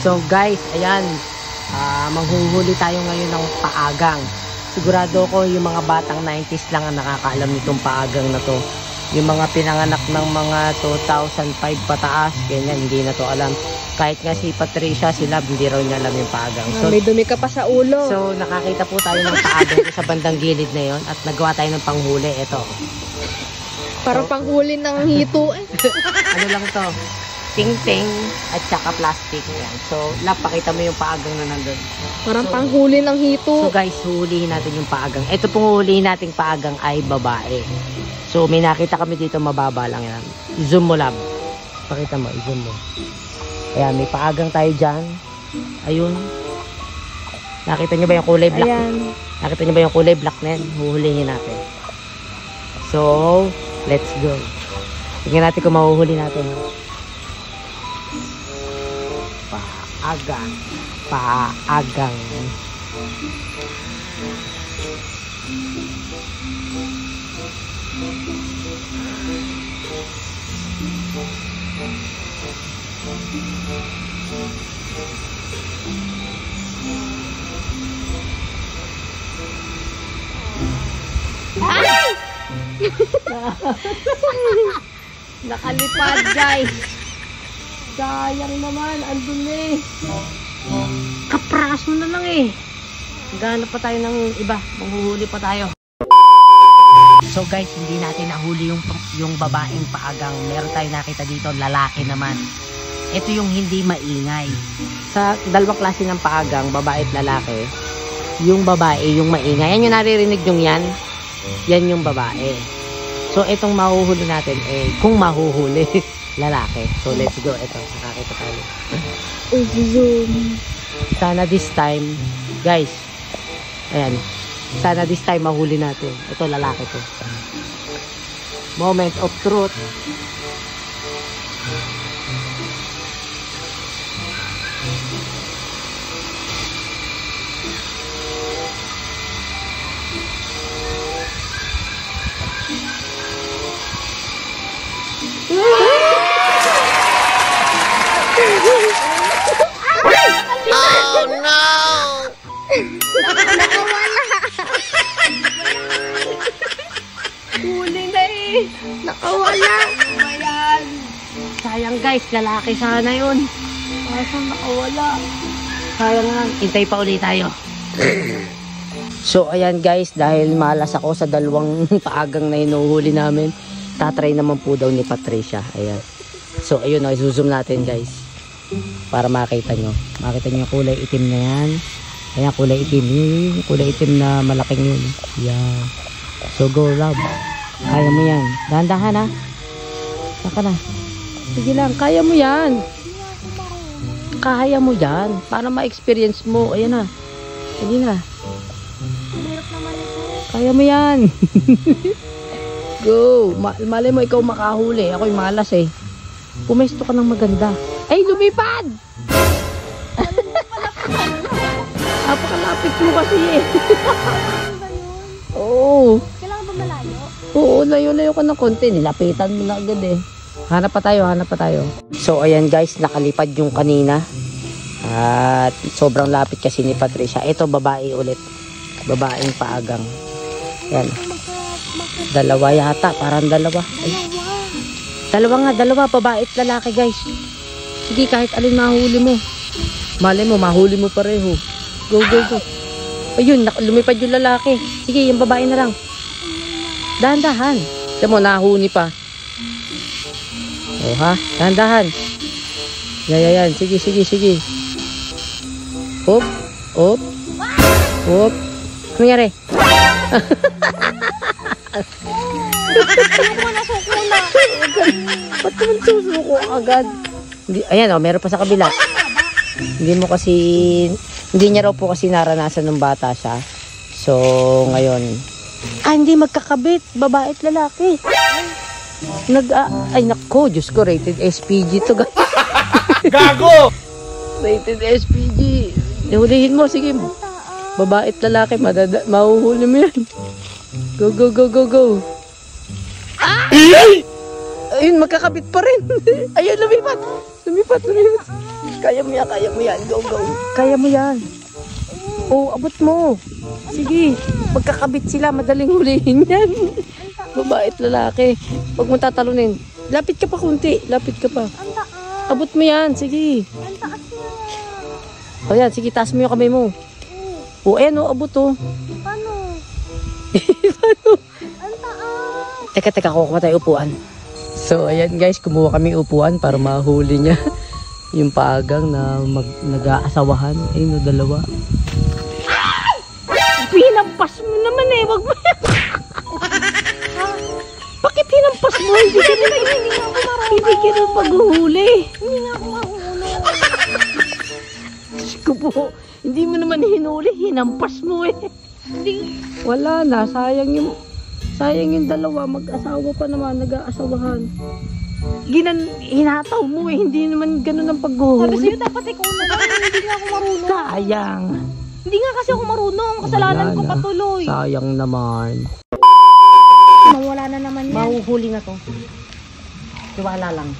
So guys, ayan, manghuhuli tayo ngayon ng paagang. Sigurado ko yung mga batang 90s lang ang nakakaalam nitong paagang na to. Yung mga pinanganak ng mga 2005 pataas, ganyan, hindi na to alam. Kahit nga si Patricia, si Love, hindi raw niya alam yung paagang. So, may dumi ka pa sa ulo. So, nakakita po tayo ng paagang sa bandang gilid na yon at nagawa tayo ng panghuli. Ito. Parang panghuli ng hito eh. Ano lang to? Ting-ting at saka plastic. Yan. So, Love, pakita mo yung paagang na nandun. Parang panghuli ng hito. So guys, hulihin natin yung paagang. Ito pong hulihin nating paagang ay babae. So, may nakita kami dito, mababa lang yan. Zoom mo, Love. Pakita mo, i-zoom mo. Ayan, may paagang tayo dyan. Ayun. Nakita nyo ba yung kulay black? Ayan. Nakita nyo ba yung kulay black na yan? Huhulihin natin. So, let's go. Tingnan natin kung mahuhuli natin. Paagang. Paagang. Ay! Nakalipad, guys. Sayang naman, andun eh. Kapraso na lang eh. Gahanap pa tayo ng iba. Manghuhuli pa tayo. So guys, hindi natin nahuli yung babaeng paagang. Meron tayo nakita dito, lalaki naman. Ito yung hindi maingay. Sa dalawang klase ng paagang, babae at lalaki, yung babae, yung maingay. Yan yung naririnig yung yan. Yan yung babae. So itong mahuhuli natin, kung mahuhuli, lalaki. So let's go. Ito, nakakita tayo. Sana this time, guys, ayan, sana this time mahuli natin. Ito, lalaki to. Moment of truth. Oh no! Nakawala. Huli na eh. Nakawala. Ayan. Sayang guys, lalaki sana yun. Kaso nakawala. Sayang lang. Hintay pa ulit tayo. So ayan guys, dahil malas ako sa dalawang paagang na hinuhuli namin, tatry naman po daw ni Patricia. Ayan. So ayun, i-zoom natin guys. Para makita nyo. Makita nyo yung kulay itim na yan. Ayan, kulay itim. Yung kulay itim na malaking yun. Yeah. So go, Love. Kaya mo yan. Dahan-dahan ha. Saka na. Sige lang, kaya mo yan. Kaya mo yan. Para ma-experience mo. Ayan na. Sige na. Kaya mo yan. Go. Malay mo ikaw makahuli. Ako'y malas eh. Pumesto ka ng maganda. Ay, lumipad! Napakalapit mo kasi eh. Oo. Kailangan ba malayo? Oo, layo-layo ka ng konti. Nilapitan mo na agad eh. Hanap pa tayo, hanap pa tayo. So, ayan guys, nakalipad yung kanina. At sobrang lapit kasi ni Patricia. Ito, babae ulit. Babaeng paagang. Ayan. Dalawa yata, parang dalawa. Ay. Dalawa, babae at lalaki guys. Sige, kahit alin mahuli mo. Malay mo, mahuli mo pareho. Go, go, go. Ayun, lumipad yung lalaki. Sige, yung babae na lang. Dahan-dahan. Tiyan mo, nahuni pa. O ha, dahan-dahan. Yan. Sige, sige, sige. Hop, hop, hop. Ano nangyari? Ba't naman susuko agad? Hindi, ayan o, meron pa sa kabila. Hindi niya raw po kasi naranasan ng bata siya. So, ngayon. Hindi magkakabit. Babae at lalaki. Ay nako, Diyos ko, rated SPG to guys. Gago! Rated SPG. Ihulihin mo, sige. Babae at lalaki, mahuhuli mo yan. Go, go, go, go, go. Ayun, magkakabit pa rin. Ayun, lumipat. Lumipat. Kaya mo yan, kaya mo yan. Go, go. Kaya mo yan. Oo, abot mo. Sige, magkakabit sila, madaling hulihin yan. Babae at lalaki. Huwag mo tatalunin. Lapit ka pa kunti, lapit ka pa. Abot mo yan, sige. O yan, sige, taas mo yung kamay mo. O, ayan o, abot o. Paano? Paano? Ang taas. Teka, kuha tayo upuan. So, ayan guys, kumuha kami upuan para mahuli niya yung paagang na nag-aasawahan. Ayun o, dalawa. Pinampas mo naman eh, wag mo. Bakit hinampas mo? Hindi ka na paghuhuli. Hindi nga ako mahulog. Ko po, hindi mo naman hinuli, hinampas mo eh. Hindi. Wala na, sayang yung dalawa, mag-asawa pa naman, nag-aasawahan. Hinataw mo eh, hindi naman ganun ang Sabi paghuhuli. sa'yo, dapat ikaw naman. Hindi nga ako marunong. Sayang. Hindi nga kasi ako marunong. Kasalanan Wala ko na. patuloy. Sayang naman. Mawala na naman yan. Mahuhuli na to. Tiwala lang.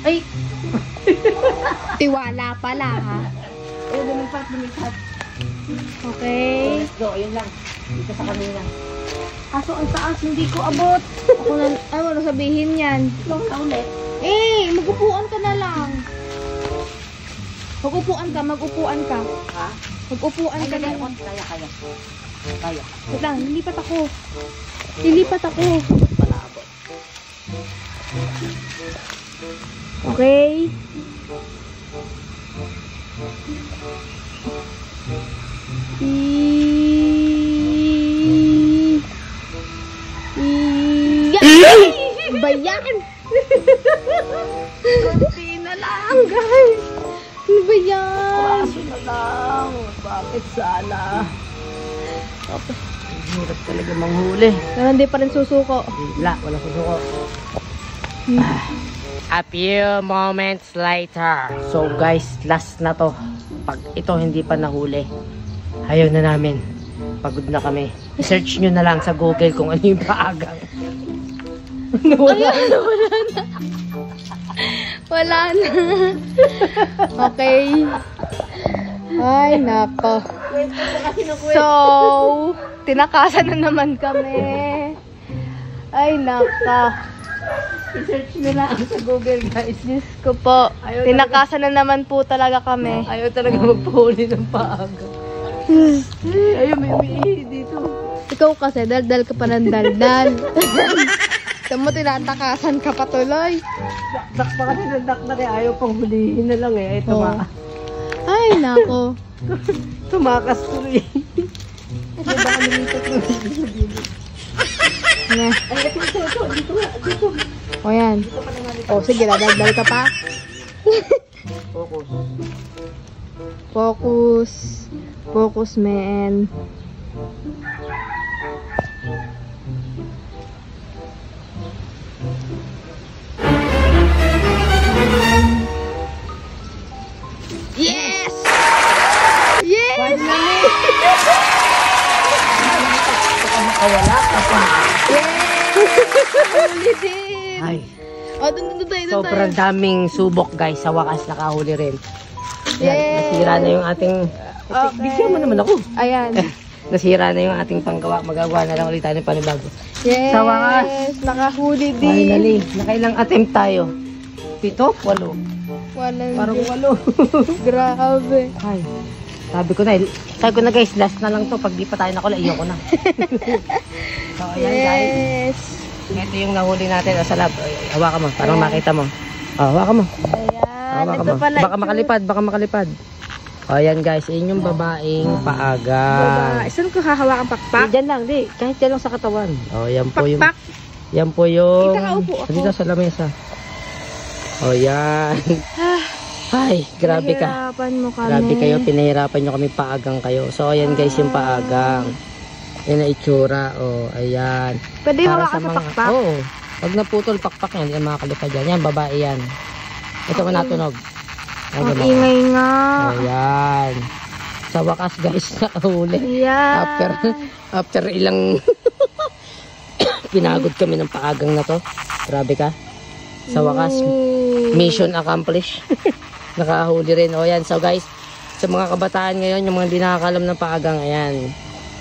Ay! Tiwala pala ha. Lumipat. Okay. Let's go, ayun lang. Dito sa kanina. Aso ang taas, hindi ko abot. Ako na, ano sabihin yan? Long ka ulit. Magupuan ka na lang. Magupuan ka. Ha? Magupuan Ay, ka na kaya. lang. Kaya. Wait lang, lilipat ako. Palabot. Okay. Bayan! Kunti na lang, guys. Ano ba yan? Kaso na lang. Bakit sana? Hirap talaga manghuli. Pero hindi pa rin susuko. Wala susuko. A few moments later. So guys, last na to. Pag ito hindi pa nahuli, ayaw na namin. Pagod na kami. Search nyo na lang sa Google kung ano yung paagang. Wala na. Okay. Ay, nako. So, tinakasan na naman kami. Ay, nako. I-search nyo lang sa Google, guys. Diyos ko po. Tinakasan na naman po talaga kami. Ayaw talaga magpahuli ng paagang. Ayaw, may umiihi dito. Ikaw kasi, daldal ka pa ng daldal. Sa mo, tinatakasan ka pa tuloy. Dakpa kasi ng dakpa kaya ayaw pang hulihin na lang eh. Ay, Ay, nako. tumakas tuloy. Nga. O yan. O sige, dadaldal ka pa. Focus. Focus, man. Yes! Yes! Nakawala ka pa. Huli din! Ay, O, doon tayo. sobrang daming subok guys. Sa wakas nakahuli rin. Yan, Yay! nasira na yung ating... Okay. Bigyan mo naman ako. Ayan. Nasira na yung ating panggawa. Magagawa na lang ulit tayo ng panibago. Yes! Sa wakas. Nakahuli din. Finally, nakailang attempt tayo. 7, 8. Walang Parang Diyos. 8. Grabe. Ay, sabi ko na guys, last na lang to. Pag di pa tayo nakula, iyo ko na. So, ayan guys. Yes! Ito yung nahuli natin sa lab. Hawakan mo, parang makita mo. Oh, hawakan mo. Ayan. Hawakan Ito mo. pala. Baka makalipad. O, ayan guys, yun yung babaeng paaga. Saan ko hahawakan pakpak? Diyan lang, kahit dyan lang sa katawan. O, yan po yung... Pakpak? Yan po yung... Kita kaupo ako. Dito sa lamesa. O, yan. Ay, grabe ka. Nahirapan mo kami. Grabe kayo, pinahirapan nyo kami, paagang kayo. So, ayan guys, yung paagang. Yan ang itsura. O, ayan. Pwede Para hawakan sa pakpak? Oo. Pag naputol, pakpak yan, hindi na makakalipad yan. Yan, babae yan. Ito ko natunog. Ang ingay nga. Ayan. Sa wakas guys, nahuli. Ayan. After ilang pinagod kami ng paagang na to. Grabe ka. Sa wakas, Mission accomplished. Nakahuli rin. O yan. So guys, sa mga kabataan ngayon, yung mga hindi nakakalam ng paagang, ayan.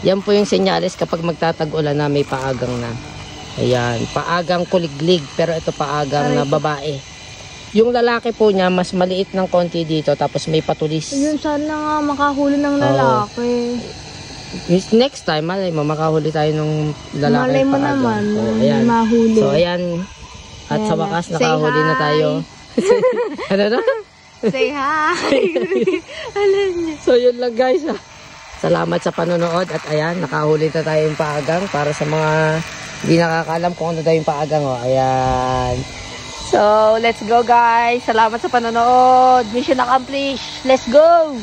Yan po yung senyales kapag magtatag-ulan na may paagang na. Ayan. Paagang kuliglig. Pero ito paagang na babae. Yung lalaki po niya, mas maliit ng konti dito. Tapos may patulis. Yun, sana nga makahuli ng lalaki. Next time, malay mo, makahuli tayo ng lalaki. Malay mo paagang. naman, So, ayan. mahuli. So, ayan. At sa wakas, nakahuli na tayo. Ano na? Say hi! Alam niya. So, yun lang guys. Salamat sa panonood. At ayan, nakahuli na tayo yung paagang. Para sa mga hindi nakakalam kung ano tayo yung paagang. O, ayan. So, let's go guys. Salamat sa panonood. Mission accomplished. Let's go!